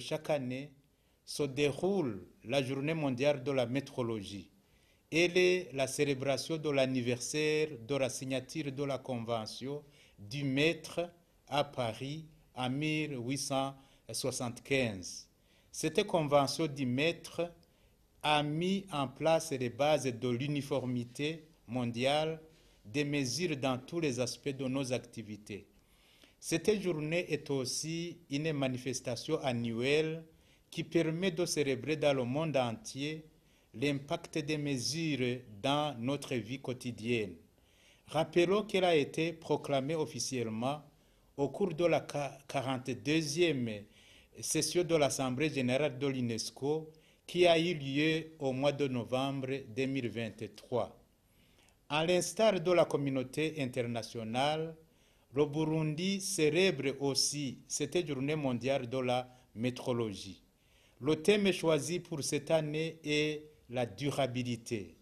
chaque année se déroule la Journée mondiale de la métrologie. Elle est la célébration de l'anniversaire de la signature de la Convention du mètre à Paris en 1875. Cette Convention du mètre a mis en place les bases de l'uniformité mondiale des mesures dans tous les aspects de nos activités. Cette journée est aussi une manifestation annuelle qui permet de célébrer dans le monde entier l'impact des mesures dans notre vie quotidienne. Rappelons qu'elle a été proclamée officiellement au cours de la 42e session de l'Assemblée générale de l'UNESCO qui a eu lieu au mois de novembre 2023. À l'instar de la communauté internationale, le Burundi célèbre aussi cette journée mondiale de la métrologie. Le thème choisi pour cette année est la durabilité.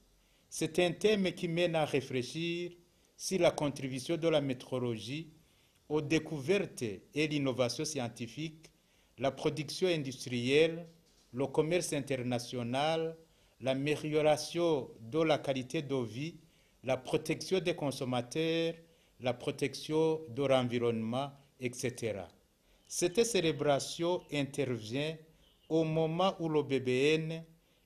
C'est un thème qui mène à réfléchir sur la contribution de la métrologie aux découvertes et l'innovation scientifique, la production industrielle, le commerce international, l'amélioration de la qualité de vie, la protection des consommateurs, la protection de l'environnement, etc. Cette célébration intervient au moment où le BBN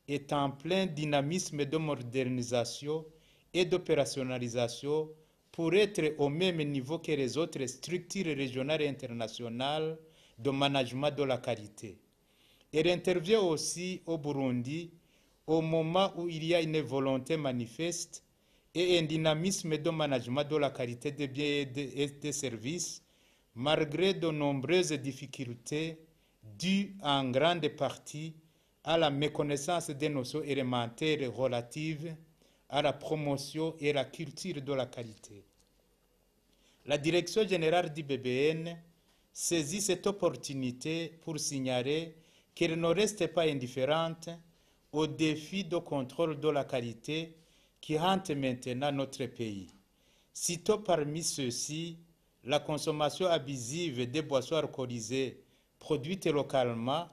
est en plein dynamisme de modernisation et d'opérationnalisation pour être au même niveau que les autres structures régionales et internationales de management de la qualité. Elle intervient aussi au Burundi au moment où il y a une volonté manifeste et un dynamisme de management de la qualité des biens et des services, malgré de nombreuses difficultés dues en grande partie à la méconnaissance des notions élémentaires relatives à la promotion et la culture de la qualité. La Direction générale du BBN saisit cette opportunité pour signaler qu'elle ne reste pas indifférente aux défis de contrôle de la qualité qui hantent maintenant notre pays. Citons parmi ceux-ci la consommation abusive des boissons alcoolisées produites localement,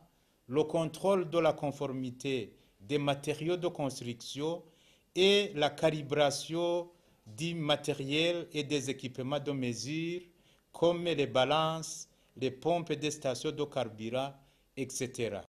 le contrôle de la conformité des matériaux de construction et la calibration du matériel et des équipements de mesure comme les balances, les pompes des stations de carburant, etc.